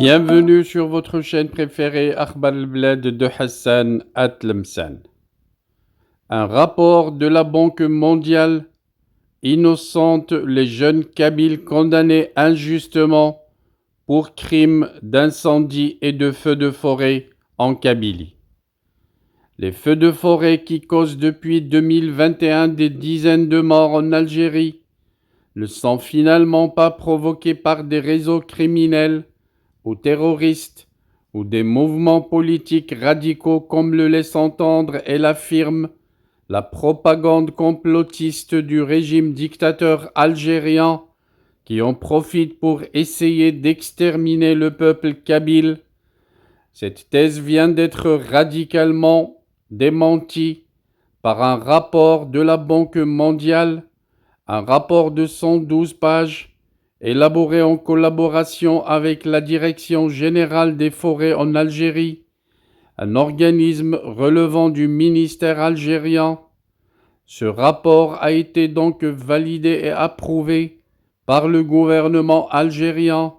Bienvenue sur votre chaîne préférée Akhbar al-Blad de Hassan Atlemsan. Un rapport de la Banque mondiale innocente les jeunes Kabyles condamnés injustement pour crimes d'incendie et de feux de forêt en Kabylie. Les feux de forêt qui causent depuis 2021 des dizaines de morts en Algérie ne sont finalement pas provoqués par des réseaux criminels ou terroristes ou des mouvements politiques radicaux comme le laisse entendre et l'affirme la propagande complotiste du régime dictateur algérien qui en profite pour essayer d'exterminer le peuple kabyle. Cette thèse vient d'être radicalement démentie par un rapport de la Banque mondiale, un rapport de 112 pages élaboré en collaboration avec la Direction générale des forêts en Algérie, un organisme relevant du ministère algérien. Ce rapport a été donc validé et approuvé par le gouvernement algérien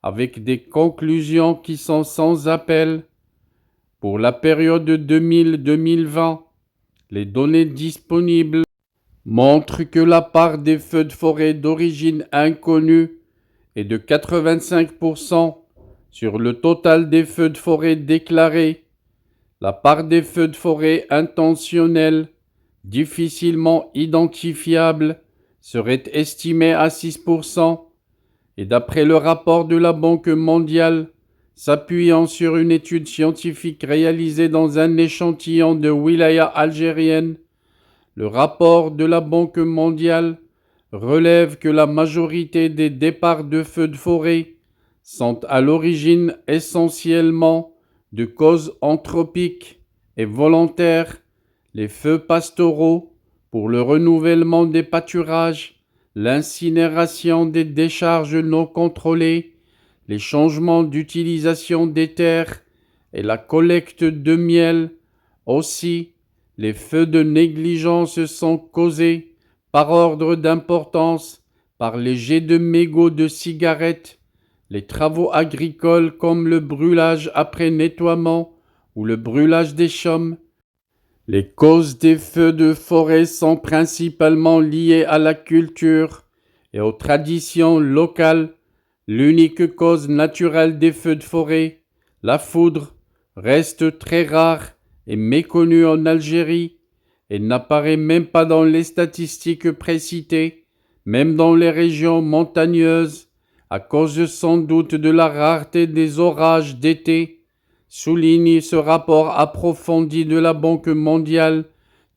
avec des conclusions qui sont sans appel. Pour la période 2000-2020, les données disponibles montrent que la part des feux de forêt d'origine inconnue est de 85% sur le total des feux de forêt déclarés. La part des feux de forêt intentionnels, difficilement identifiables, serait estimée à 6%. Et d'après le rapport de la Banque mondiale, s'appuyant sur une étude scientifique réalisée dans un échantillon de wilaya algérienne, le rapport de la Banque mondiale relève que la majorité des départs de feux de forêt sont à l'origine essentiellement de causes anthropiques et volontaires, les feux pastoraux pour le renouvellement des pâturages, l'incinération des décharges non contrôlées, les changements d'utilisation des terres et la collecte de miel. Aussi, les feux de négligence sont causés par ordre d'importance par les jets de mégots de cigarettes, les travaux agricoles comme le brûlage après nettoiement ou le brûlage des chaumes. Les causes des feux de forêt sont principalement liées à la culture et aux traditions locales. L'unique cause naturelle des feux de forêt, la foudre, reste très rare et méconnue en Algérie et n'apparaît même pas dans les statistiques précitées, même dans les régions montagneuses, à cause sans doute de la rareté des orages d'été, souligne ce rapport approfondi de la Banque mondiale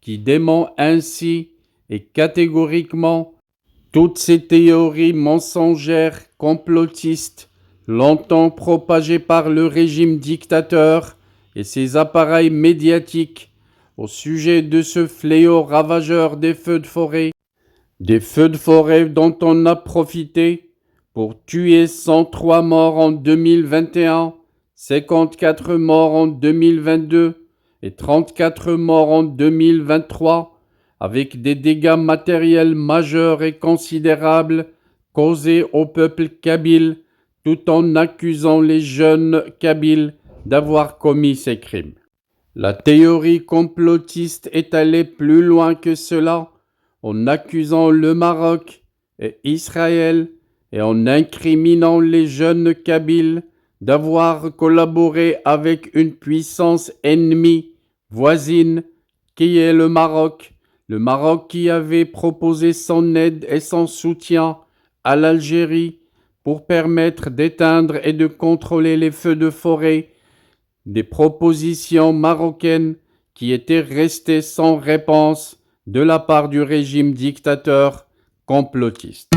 qui dément ainsi et catégoriquement toutes ces théories mensongères, complotistes, longtemps propagées par le régime dictateur et ses appareils médiatiques au sujet de ce fléau ravageur des feux de forêt dont on a profité pour tuer 103 morts en 2021, 54 morts en 2022 et 34 morts en 2023, avec des dégâts matériels majeurs et considérables causés au peuple kabyle, tout en accusant les jeunes kabyles d'avoir commis ces crimes. La théorie complotiste est allée plus loin que cela, en accusant le Maroc et Israël et en incriminant les jeunes kabyles d'avoir collaboré avec une puissance ennemie voisine qui est le Maroc qui avait proposé son aide et son soutien à l'Algérie pour permettre d'éteindre et de contrôler les feux de forêt, des propositions marocaines qui étaient restées sans réponse de la part du régime dictateur complotiste.